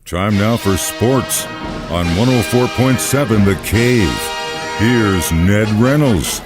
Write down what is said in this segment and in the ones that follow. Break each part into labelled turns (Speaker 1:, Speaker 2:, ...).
Speaker 1: Time now for sports on 104.7 The Cave. Here's Ned Reynolds.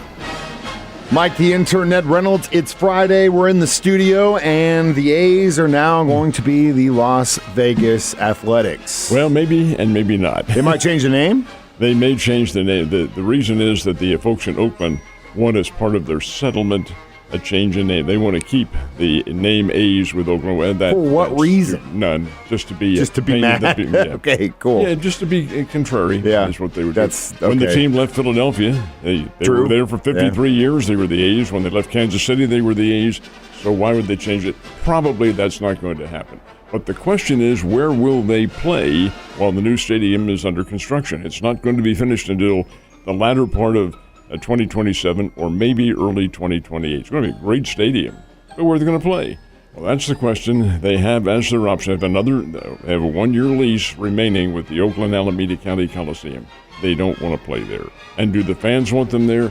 Speaker 2: Mike, the intern, Ned Reynolds. It's Friday. We're in the studio, and the A's are now going to be the Las Vegas Athletics.
Speaker 3: Well, maybe and maybe not.
Speaker 2: They might change the name?
Speaker 3: They may change the name. The reason is that the folks in Oakland want, as part of their settlement, a change in name. They want to keep the name A's with Oakland.
Speaker 2: For what reason?
Speaker 3: None. Just to be
Speaker 2: mad? Okay, cool.
Speaker 3: Yeah, just to be contrary.
Speaker 2: Yeah.
Speaker 3: Is what they would do.
Speaker 2: Okay.
Speaker 3: When the team left Philadelphia, they were there for 53 years. They were the A's. When they left Kansas City, they were the A's. So why would they change it? Probably that's not going to happen. But the question is, where will they play while the new stadium is under construction? It's not going to be finished until the latter part of 2027 or maybe early 2028. It's going to be a great stadium. But where are they going to play? Well, that's the question. They have as their option. They have a 1-year lease remaining with the Oakland Alameda County Coliseum. They don't want to play there. And do the fans want them there?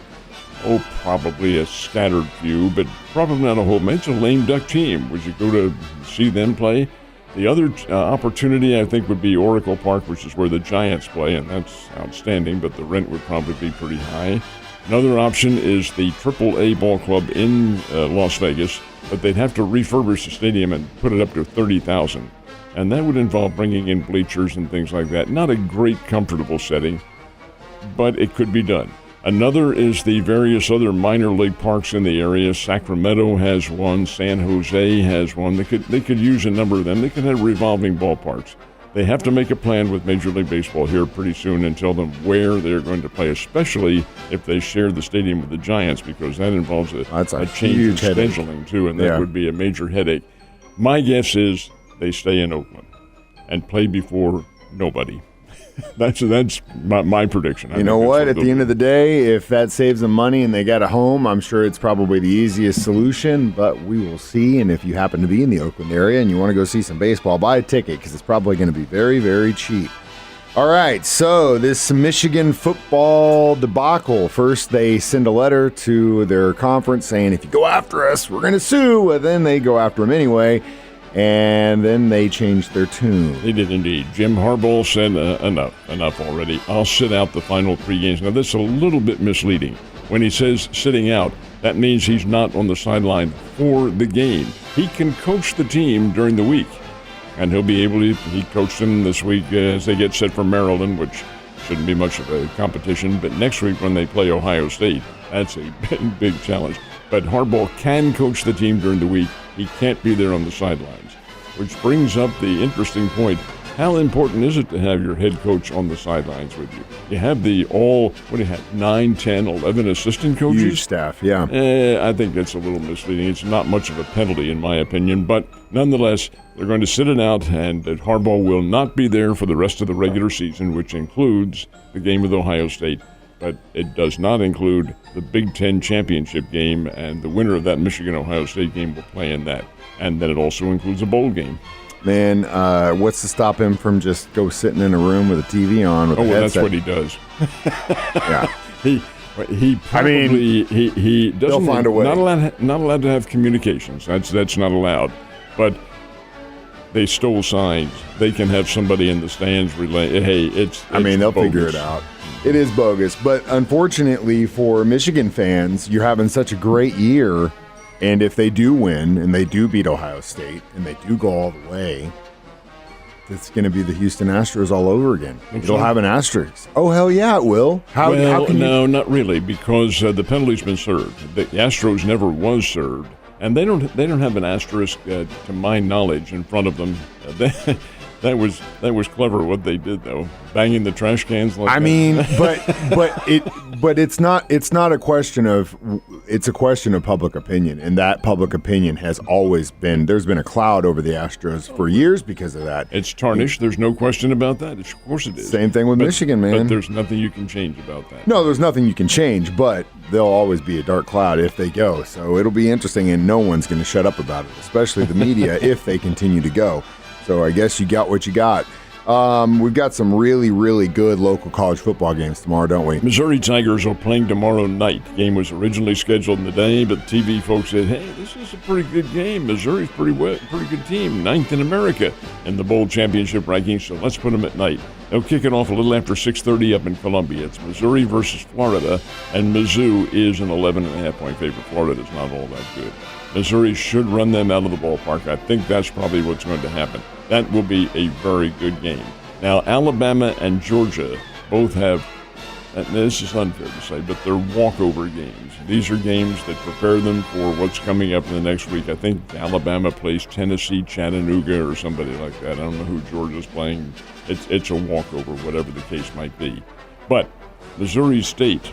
Speaker 3: Oh, probably a scattered few, but probably not a whole. It's a lame duck team. Would you go to see them play? The other opportunity, I think, would be Oracle Park, which is where the Giants play, and that's outstanding, but the rent would probably be pretty high. Another option is the AAA ball club in Las Vegas, but they'd have to refurbish the stadium and put it up to 30,000. And that would involve bringing in bleachers and things like that. Not a great, comfortable setting, but it could be done. Another is the various other minor league parks in the area. Sacramento has one. San Jose has one. They could use a number of them. They could have revolving ballparks. They have to make a plan with Major League Baseball here pretty soon and tell them where they're going to play, especially if they share the stadium with the Giants, because that involves a change in scheduling, too, and that would be a major headache. My guess is they stay in Oakland and play before nobody. That's my prediction.
Speaker 2: You know what? At the end of the day, if that saves them money and they got a home, I'm sure it's probably the easiest solution, but we will see. And if you happen to be in the Oakland area and you want to go see some baseball, buy a ticket because it's probably going to be very, very cheap. All right, so this Michigan football debacle. First, they send a letter to their conference saying, if you go after us, we're going to sue. And then they go after them anyway. And then they changed their tune.
Speaker 3: They did indeed. Jim Harbaugh said, enough already. I'll sit out the final 3 games. Now, that's a little bit misleading. When he says sitting out, that means he's not on the sideline for the game. He can coach the team during the week, and he'll be able to. He coached them this week as they get set for Maryland, which shouldn't be much of a competition. But next week when they play Ohio State, that's a big challenge. But Harbaugh can coach the team during the week. He can't be there on the sidelines, which brings up the interesting point. How important is it to have your head coach on the sidelines with you? You have 9, 10, 11 assistant coaches?
Speaker 2: Huge staff, yeah.
Speaker 3: I think that's a little misleading. It's not much of a penalty, in my opinion. But nonetheless, they're going to sit it out, and Harbaugh will not be there for the rest of the regular season, which includes the game with Ohio State. But it does not include the Big Ten championship game, and the winner of that Michigan-Ohio State game will play in that. And then it also includes a bowl game.
Speaker 2: Man, what's to stop him from just go sitting in a room with a TV on with a headset?
Speaker 3: That's what he does.
Speaker 2: Yeah.
Speaker 3: He probably, he doesn't.
Speaker 2: They'll find a way.
Speaker 3: Not allowed to have communications. That's not allowed. But they stole signs. They can have somebody in the stands relay. Hey, it's
Speaker 2: they'll
Speaker 3: bogus.
Speaker 2: figure it out. It is bogus, but unfortunately for Michigan fans, you're having such a great year, and if they do win and they do beat Ohio State and they do go all the way, it's going to be the Houston Astros all over again. It'll have an asterisk. Oh, hell yeah, it will. How can
Speaker 3: no, not really, because the penalty's been served. The Astros never was served, and they don't have an asterisk to my knowledge in front of them. That was clever what they did, though, banging the trash cans like that.
Speaker 2: but it's not a question of, it's a question of public opinion, and that public opinion has always been, there's been a cloud over the Astros for years because of that.
Speaker 3: It's tarnished. There's no question about that. Of course it is.
Speaker 2: Same thing with Michigan, man.
Speaker 3: But there's nothing you can change about that.
Speaker 2: No, there's nothing you can change, but there'll always be a dark cloud if they go. So it'll be interesting, and no one's going to shut up about it, especially the media, if they continue to go. So I guess you got what you got. We've got some really, really good local college football games tomorrow, don't we?
Speaker 3: Missouri Tigers are playing tomorrow night. The game was originally scheduled in the day, but the TV folks said, hey, this is a pretty good game. Missouri's pretty good team, 9th in America in the bowl championship rankings, so let's put them at night. They'll kick it off a little after 6:30 up in Columbia. It's Missouri versus Florida, and Mizzou is an 11.5-point favorite. Florida's not all that good. Missouri should run them out of the ballpark. I think that's probably what's going to happen. That will be a very good game. Now, Alabama and Georgia both have, and this is unfair to say, but they're walkover games. These are games that prepare them for what's coming up in the next week. I think Alabama plays Tennessee, Chattanooga, or somebody like that. I don't know who Georgia's playing. It's a walkover, whatever the case might be. But Missouri State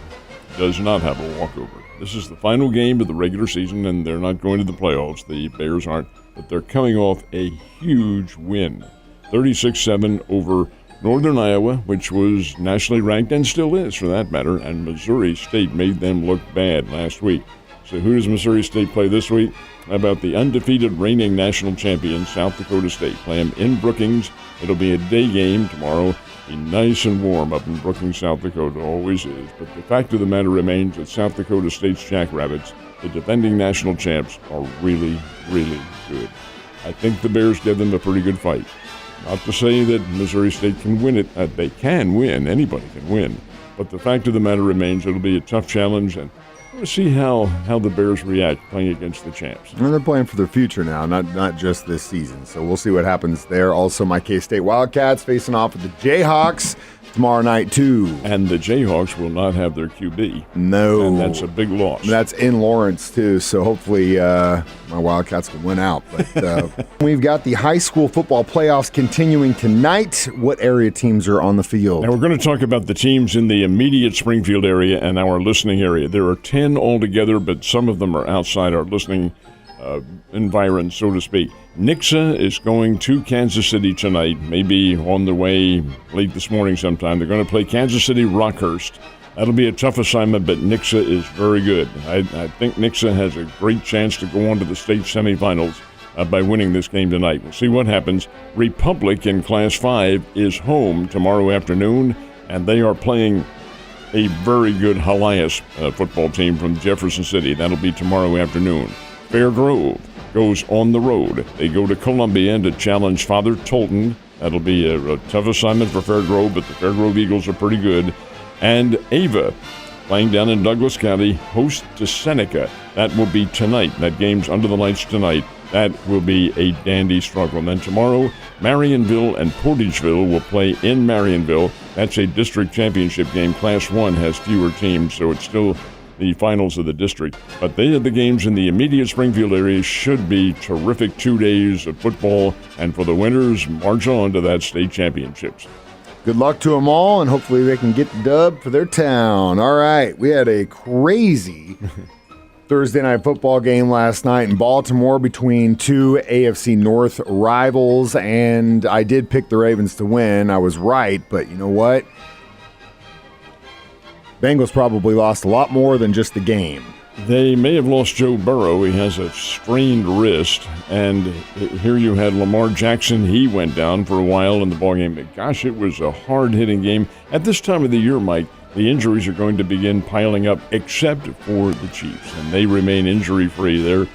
Speaker 3: does not have a walkover. This is the final game of the regular season, and they're not going to the playoffs. The Bears aren't, but they're coming off a huge win, 36-7 over Northern Iowa, which was nationally ranked and still is for that matter, and Missouri State made them look bad last week. So who does Missouri State play this week? How about the undefeated reigning national champion, South Dakota State? Play them in Brookings. It'll be a day game tomorrow. Be nice and warm up in Brookings, South Dakota, always is. But the fact of the matter remains that South Dakota State's Jackrabbits, the defending national champs, are really, really good. I think the Bears give them a pretty good fight. Not to say that Missouri State can win it. They can win. Anybody can win. But the fact of the matter remains it'll be a tough challenge, and we'll see how the Bears react playing against the champs.
Speaker 2: And they're playing for their future now, not just this season. So we'll see what happens there. Also, my K-State Wildcats facing off with the Jayhawks tomorrow night, too.
Speaker 3: And the Jayhawks will not have their QB.
Speaker 2: No.
Speaker 3: And that's a big loss.
Speaker 2: That's in Lawrence, too, so hopefully my Wildcats can win out. But we've got the high school football playoffs continuing tonight. What area teams are on the field?
Speaker 3: Now, we're going to talk about the teams in the immediate Springfield area and our listening area. There are 10 altogether, but some of them are outside our listening environment, so to speak. Nixa is going to Kansas City tonight, maybe on the way late this morning sometime. They're going to play Kansas City Rockhurst. That'll be a tough assignment, but Nixa is very good. I think Nixa has a great chance to go on to the state semifinals by winning this game tonight. We'll see what happens. Republic in Class 5 is home tomorrow afternoon, and they are playing a very good Helias football team from Jefferson City. That'll be tomorrow afternoon. Fair Grove goes on the road. They go to Columbia to challenge Father Tolton. That'll be a tough assignment for Fair Grove, but the Fair Grove Eagles are pretty good. And Ava, playing down in Douglas County, host to Seneca. That will be tonight. That game's under the lights tonight. That will be a dandy struggle. And then tomorrow, Marionville and Portageville will play in Marionville. That's a district championship game. Class 1 has fewer teams, so it's still the finals of the district. But they are the games in the immediate Springfield area. Should be terrific 2 days of football. And for the winners, march on to that state championships.
Speaker 2: Good luck to them all, and hopefully they can get the dub for their town. All right, we had a crazy Thursday night football game last night in Baltimore between two AFC North rivals, and I did pick the Ravens to win. I was right, but you know what? Bengals probably lost a lot more than just the game.
Speaker 3: They may have lost Joe Burrow. He has a strained wrist. And here you had Lamar Jackson. He went down for a while in the ballgame. But gosh, it was a hard-hitting game. At this time of the year, Mike, the injuries are going to begin piling up, except for the Chiefs. And they remain injury-free. They're,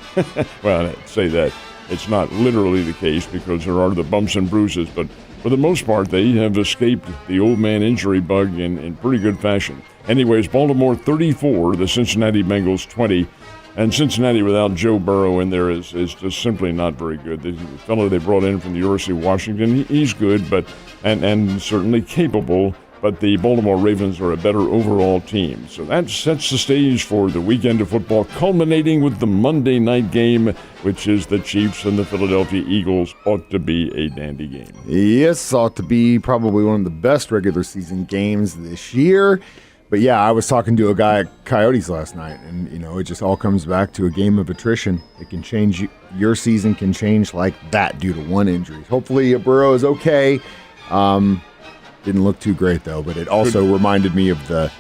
Speaker 3: well, I'd say that. It's not literally the case because there are the bumps and bruises. But for the most part, they have escaped the old man injury bug in pretty good fashion. Anyways, Baltimore 34, the Cincinnati Bengals 20. And Cincinnati without Joe Burrow in there is just simply not very good. The fellow they brought in from the University of Washington, he's good, but and certainly capable. But the Baltimore Ravens are a better overall team. So that sets the stage for the weekend of football, culminating with the Monday night game, which is the Chiefs and the Philadelphia Eagles. Ought to be a dandy game.
Speaker 2: Yes, ought to be probably one of the best regular season games this year. But yeah, I was talking to a guy at Coyotes last night, and it just all comes back to a game of attrition. It can change, your season can change like that due to one injury. Hopefully Burrow is okay. Didn't look too great though, but it also reminded me of the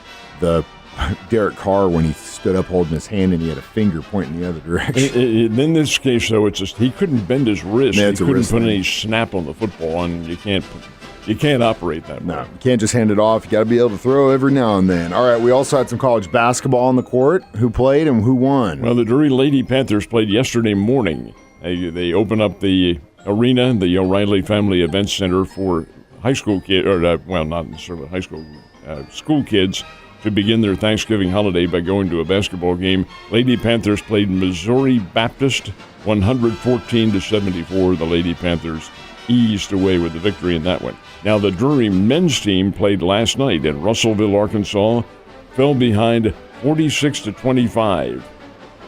Speaker 2: Derek Carr when he stood up holding his hand and he had a finger pointing the other direction.
Speaker 3: In this case, though, it's just he couldn't bend his wrist.
Speaker 2: Yeah,
Speaker 3: he couldn't put any snap on the football, and you can't You can't operate that way.
Speaker 2: No, you can't just hand it off. You got to be able to throw every now and then. All right, we also had some college basketball on the court. Who played and who won?
Speaker 3: Well, the Drury Lady Panthers played yesterday morning. They opened up the arena, the O'Reilly Family Event Center, for high school kids, or not necessarily high school, school kids to begin their Thanksgiving holiday by going to a basketball game. Lady Panthers played Missouri Baptist 114-74. The Lady Panthers eased away with the victory in that one. Now, the Drury men's team played last night in Russellville, Arkansas, fell behind 46-25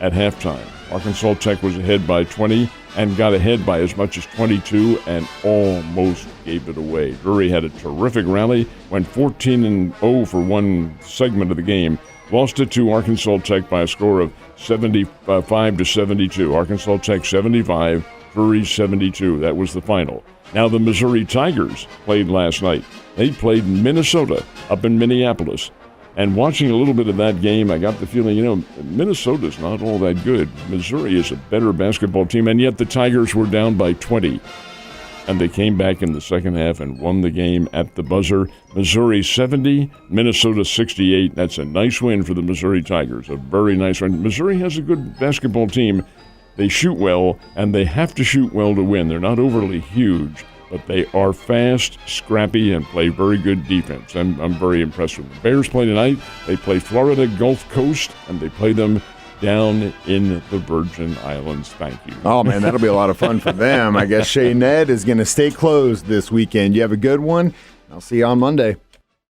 Speaker 3: at halftime. Arkansas Tech was ahead by 20 and got ahead by as much as 22 and almost gave it away. Drury had a terrific rally, went 14-0 for one segment of the game, lost it to Arkansas Tech by a score of 75-72. Arkansas Tech 75, Drury 72. That was the final. Now the Missouri Tigers played last night. They played Minnesota up in Minneapolis. And watching a little bit of that game, I got the feeling, Minnesota's not all that good. Missouri is a better basketball team, and yet the Tigers were down by 20. And they came back in the second half and won the game at the buzzer. Missouri 70, Minnesota 68. That's a nice win for the Missouri Tigers, a very nice win. Missouri has a good basketball team. They shoot well, and they have to shoot well to win. They're not overly huge, but they are fast, scrappy, and play very good defense. I'm very impressed with them. Bears play tonight. They play Florida Gulf Coast, and they play them down in the Virgin Islands. Thank you.
Speaker 2: Oh, man, that'll be a lot of fun for them. I guess Shea Ned is going to stay closed this weekend. You have a good one. I'll see you on Monday.